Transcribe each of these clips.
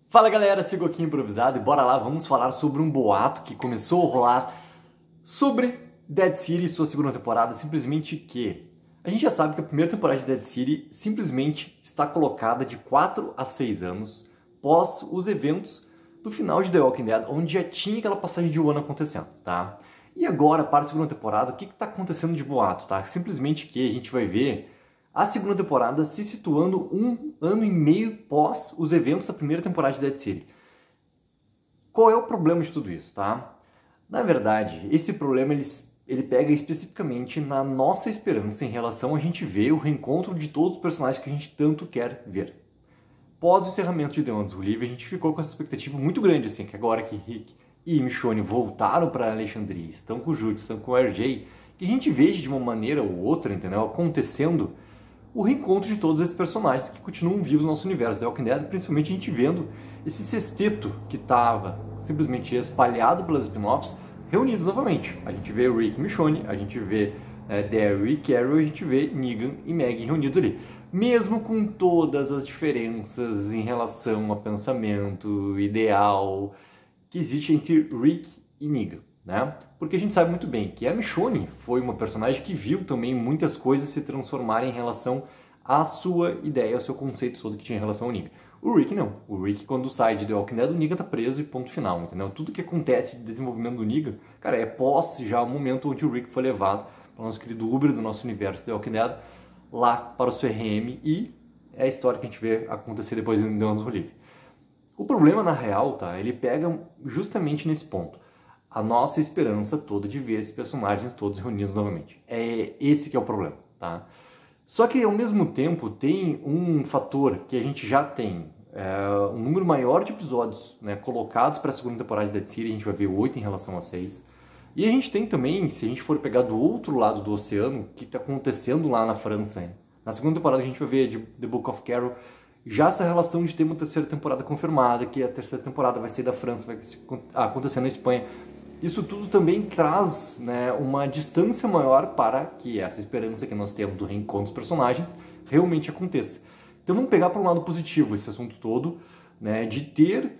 Fala galera, sigo aqui improvisado e bora lá, vamos falar sobre um boato que começou a rolar sobre Dead City e sua segunda temporada, simplesmente que a gente já sabe que a primeira temporada de Dead City simplesmente está colocada de 4 a 6 anos pós os eventos do final de The Walking Dead, onde já tinha aquela passagem de um ano acontecendo, tá? E agora, para a segunda temporada, o que está acontecendo de boato, tá? Simplesmente que a gente vai ver a segunda temporada se situando um ano e meio pós os eventos da primeira temporada de Dead City. Qual é o problema de tudo isso, tá? Na verdade, esse problema ele pega especificamente na nossa esperança em relação a gente ver o reencontro de todos os personagens que a gente tanto quer ver. Pós o encerramento de The Ones Who Live, a gente ficou com essa expectativa muito grande, assim, que agora que Rick e Michonne voltaram para Alexandria, estão com o Jute, estão com o RJ, que a gente veja de uma maneira ou outra, entendeu? Acontecendo o reencontro de todos esses personagens que continuam vivos no nosso universo The Walking Dead, principalmente a gente vendo esse sexteto que estava simplesmente espalhado pelas spin-offs, reunidos novamente. A gente vê Rick e Michonne, a gente vê Daryl e Carol, a gente vê Negan e Maggie reunidos ali. Mesmo com todas as diferenças em relação ao pensamento ideal que existe entre Rick e Negan, né? Porque a gente sabe muito bem que a Michonne foi uma personagem que viu também muitas coisas se transformarem em relação à sua ideia, ao seu conceito todo que tinha em relação ao Negan. O Rick não. O Rick, quando sai de The Walking Dead, o Negan tá preso e ponto final, entendeu? Tudo que acontece de desenvolvimento do Negan, cara, é pós já o momento onde o Rick foi levado para o nosso querido Uber do nosso universo The Walking Dead, lá para o CRM, e é a história que a gente vê acontecer depois em The Ones Who Live. O problema, na real, tá? Ele pega justamente nesse ponto. A nossa esperança toda de ver esses personagens todos reunidos novamente. É esse que é o problema, tá? Só que, ao mesmo tempo, tem um fator que a gente já tem um número maior de episódios, né, colocados para a segunda temporada de Dead City, a gente vai ver 8 em relação a 6. E a gente tem também, se a gente for pegar do outro lado do oceano, o que está acontecendo lá na França. Hein? Na segunda temporada a gente vai ver de The Book of Carol já essa relação de ter uma terceira temporada confirmada, que a terceira temporada vai ser da França, vai acontecer na Espanha. Isso tudo também traz, né, uma distância maior para que essa esperança que nós temos do reencontro dos personagens realmente aconteça. Então vamos pegar para um lado positivo esse assunto todo, né, de ter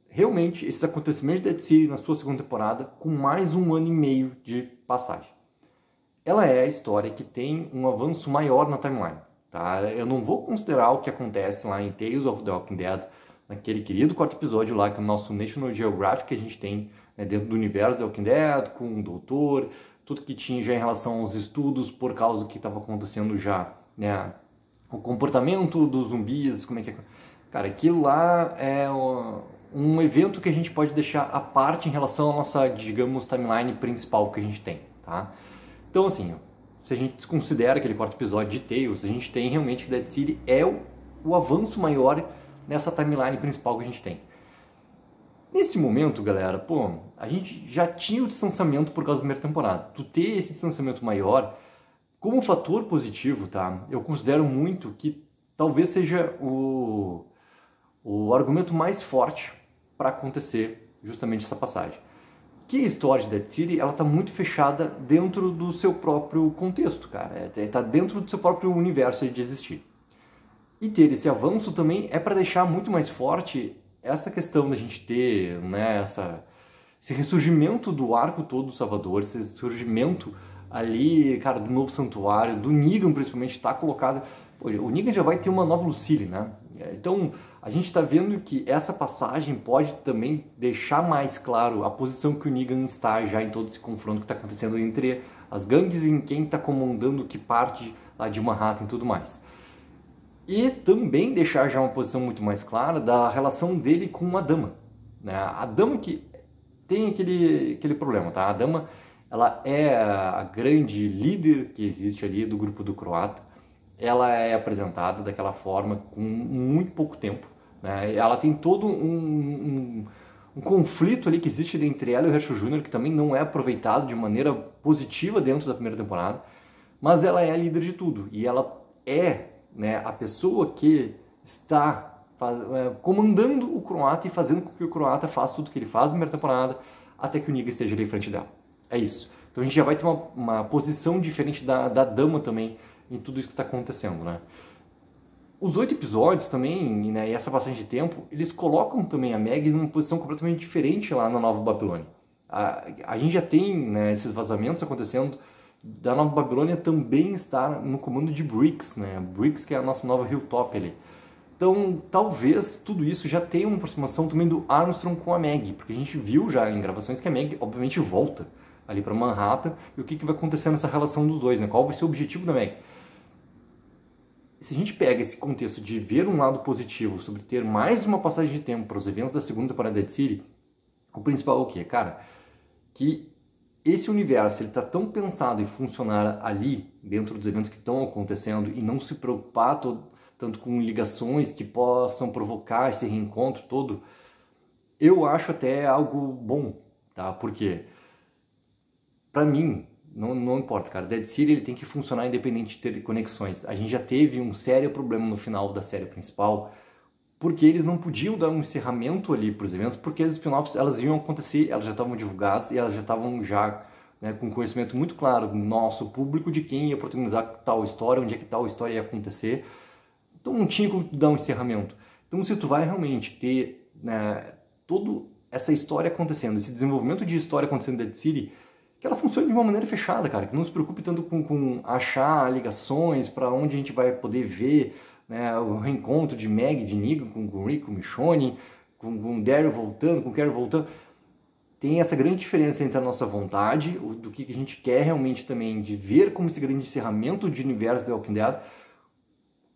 realmente esses acontecimentos de Dead City na sua segunda temporada com mais um ano e meio de passagem. Ela é a história que tem um avanço maior na timeline. Tá? Eu não vou considerar o que acontece lá em Tales of the Walking Dead, naquele querido quarto episódio lá, que é o nosso National Geographic que a gente tem, né, dentro do universo The Walking Dead, com o doutor, tudo que tinha já em relação aos estudos por causa do que estava acontecendo já, né, o comportamento dos zumbis, como é que é. Cara, aquilo lá é um evento que a gente pode deixar à parte em relação à nossa, digamos, timeline principal que a gente tem, tá? Então, assim, se a gente desconsidera aquele quarto episódio de Tales, a gente tem realmente que Dead City é o avanço maior nessa timeline principal que a gente tem. Nesse momento, galera, pô, a gente já tinha o distanciamento por causa da primeira temporada. Tu ter esse distanciamento maior, como um fator positivo, tá? Eu considero muito que talvez seja o argumento mais forte para acontecer justamente essa passagem. Que a história de Dead City, ela tá muito fechada dentro do seu próprio contexto, cara. Tá dentro do seu próprio universo de existir. E ter esse avanço também é para deixar muito mais forte essa questão da gente ter, né, esse ressurgimento do arco todo do Salvador, esse ressurgimento ali, cara, do novo santuário, do Negan principalmente, tá colocado. Pô, o Negan já vai ter uma nova Lucille, né? Então, a gente está vendo que essa passagem pode também deixar mais claro a posição que o Negan está já em todo esse confronto que está acontecendo entre as gangues e em quem está comandando que parte lá de Manhattan e tudo mais. E também deixar já uma posição muito mais clara da relação dele com a Dama. Né? A Dama que tem aquele problema, tá? A Dama, ela é a grande líder que existe ali do grupo do Croata. Ela é apresentada daquela forma com muito pouco tempo. Né? Ela tem todo um conflito ali que existe entre ela e o Herschel Jr., que também não é aproveitado de maneira positiva dentro da primeira temporada, mas ela é a líder de tudo. E ela é, né, a pessoa que está comandando o Croata e fazendo com que o Croata faça tudo que ele faz na primeira temporada, até que o Negan esteja ali em frente dela. É isso. Então a gente já vai ter uma posição diferente da Dama também, em tudo isso que está acontecendo, né? Os 8 episódios também, né, e essa passagem de tempo, eles colocam também a Meg numa posição completamente diferente lá na Nova Babilônia. A gente já tem, né, esses vazamentos acontecendo da Nova Babilônia também estar no comando de Brix, né? Brix que é a nossa nova Hilltop ali. Então, talvez tudo isso já tenha uma aproximação também do Armstrong com a Meg, porque a gente viu já em gravações que a Meg, obviamente, volta ali para Manhattan, e o que vai acontecer nessa relação dos dois, né? Qual vai ser o objetivo da Meg? Se a gente pega esse contexto de ver um lado positivo sobre ter mais uma passagem de tempo para os eventos da segunda temporada de Dead City, o principal é o quê? Cara, que esse universo ele está tão pensado em funcionar ali, dentro dos eventos que estão acontecendo, e não se preocupar tanto com ligações que possam provocar esse reencontro todo, eu acho até algo bom, tá? Porque, para mim, não importa, cara, Dead City ele tem que funcionar independente de ter conexões. A gente já teve um sério problema no final da série principal, porque eles não podiam dar um encerramento ali para os eventos, porque as spin-offs elas iam acontecer, elas já estavam divulgadas e elas já estavam né, com conhecimento muito claro do nosso público de quem ia protagonizar tal história, onde é que tal história ia acontecer. Então não tinha como dar um encerramento. Então se tu vai realmente ter, né, toda essa história acontecendo, esse desenvolvimento de história acontecendo em Dead City, que ela funcione de uma maneira fechada, cara, que não se preocupe tanto com achar ligações para onde a gente vai poder ver, né, o reencontro de Meg, de Negan, com Rick, com Michonne, com Daryl voltando, com Carol voltando. Tem essa grande diferença entre a nossa vontade, do que a gente quer realmente também, de ver como esse grande encerramento de universo The Walking Dead,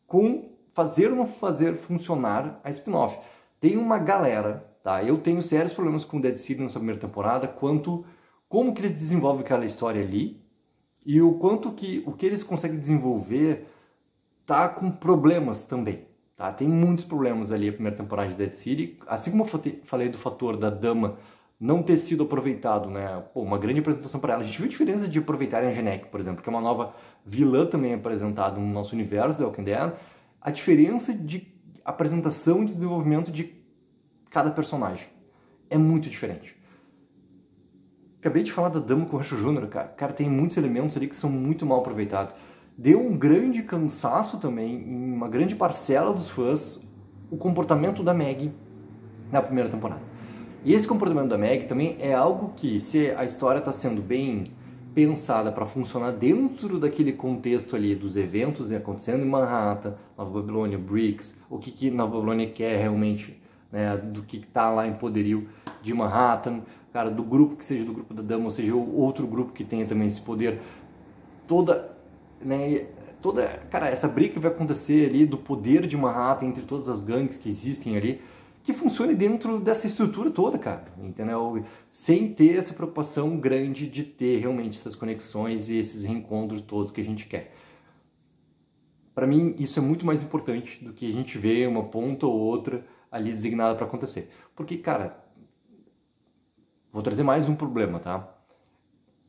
com fazer ou não fazer funcionar a spin-off. Tem uma galera, tá? Eu tenho sérios problemas com Dead City nessa primeira temporada, quanto como que eles desenvolvem aquela história ali, e o quanto que o que eles conseguem desenvolver tá com problemas também, tá? Tem muitos problemas ali a primeira temporada de Dead City, assim como eu falei do fator da Dama não ter sido aproveitado, né? Pô, uma grande apresentação para ela. A gente viu a diferença de aproveitarem a Genek, por exemplo, que é uma nova vilã também apresentada no nosso universo The Walking Dead. A diferença de apresentação e desenvolvimento de cada personagem é muito diferente. Acabei de falar da Dama com o Rancho Júnior, cara. Cara, tem muitos elementos ali que são muito mal aproveitados. Deu um grande cansaço também, em uma grande parcela dos fãs, o comportamento da Meg na primeira temporada. E esse comportamento da Meg também é algo que, se a história está sendo bem pensada para funcionar dentro daquele contexto ali dos eventos acontecendo em Manhattan, Nova Babilônia, Brix, o que Nova Babilônia quer realmente, né, do que está lá em poderio de Manhattan, cara, do grupo que seja do grupo da Dama, ou seja, outro grupo que tenha também esse poder, cara, essa briga que vai acontecer ali do poder de Manhattan entre todas as gangues que existem ali, que funcione dentro dessa estrutura toda, cara, entendeu? Sem ter essa preocupação grande de ter realmente essas conexões e esses reencontros todos que a gente quer. Para mim, isso é muito mais importante do que a gente ver uma ponta ou outra ali designada para acontecer. Porque, cara, vou trazer mais um problema, tá?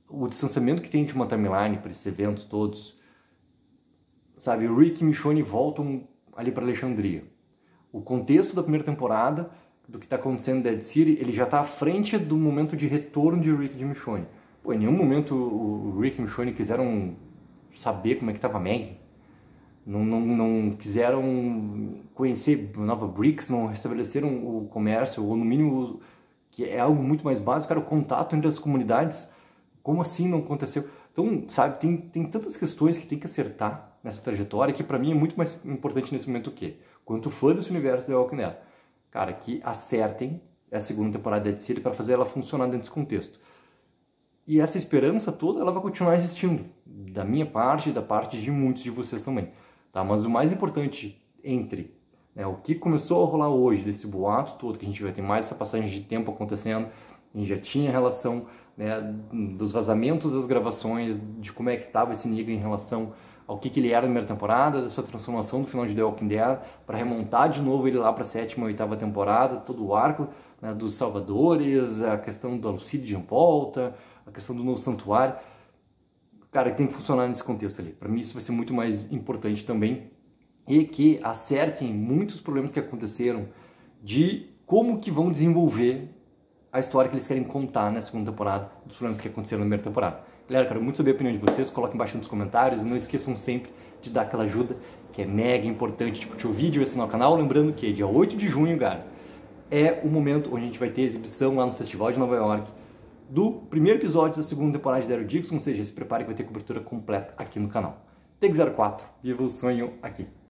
O distanciamento que tem de uma timeline para esses eventos todos, sabe? O Rick e Michonne voltam ali para Alexandria. O contexto da primeira temporada, do que está acontecendo em Dead City, ele já está à frente do momento de retorno de Rick e de Michonne. Pô, em nenhum momento o Rick e Michonne quiseram saber como é que estava a Meg. Não quiseram conhecer Nova Brix, não restabeleceram o comércio, ou no mínimo, que é algo muito mais básico, cara, o contato entre as comunidades. Como assim não aconteceu? Então, sabe, tem tantas questões que tem que acertar nessa trajetória que para mim é muito mais importante nesse momento o quê? Quanto fã desse universo The Walking Dead, cara, que acertem a segunda temporada de Dead City para fazer ela funcionar dentro desse contexto. E essa esperança toda, ela vai continuar existindo, da minha parte e da parte de muitos de vocês também. Tá? Mas o mais importante entre, né, o que começou a rolar hoje, desse boato todo, que a gente vai ter mais essa passagem de tempo acontecendo, a gente já tinha relação, né, dos vazamentos das gravações, de como é que estava esse Negan em relação ao que ele era na primeira temporada, da sua transformação no final de The Walking Dead, para remontar de novo ele lá para a 7ª e 8ª temporada, todo o arco, né, dos Salvadores, a questão do Alucide de volta, a questão do novo santuário. Cara, que tem que funcionar nesse contexto ali. Para mim isso vai ser muito mais importante também, e que acertem muitos problemas que aconteceram de como que vão desenvolver a história que eles querem contar na segunda temporada, dos problemas que aconteceram na primeira temporada. Galera, quero muito saber a opinião de vocês, coloquem embaixo nos comentários, e não esqueçam sempre de dar aquela ajuda que é mega importante de curtir o vídeo e assinar o canal. Lembrando que dia 8 de junho, cara, é o momento onde a gente vai ter exibição lá no Festival de Nova York do primeiro episódio da segunda temporada de Daryl Dixon, ou seja, se prepare que vai ter cobertura completa aqui no canal. Take 04, viva o sonho aqui!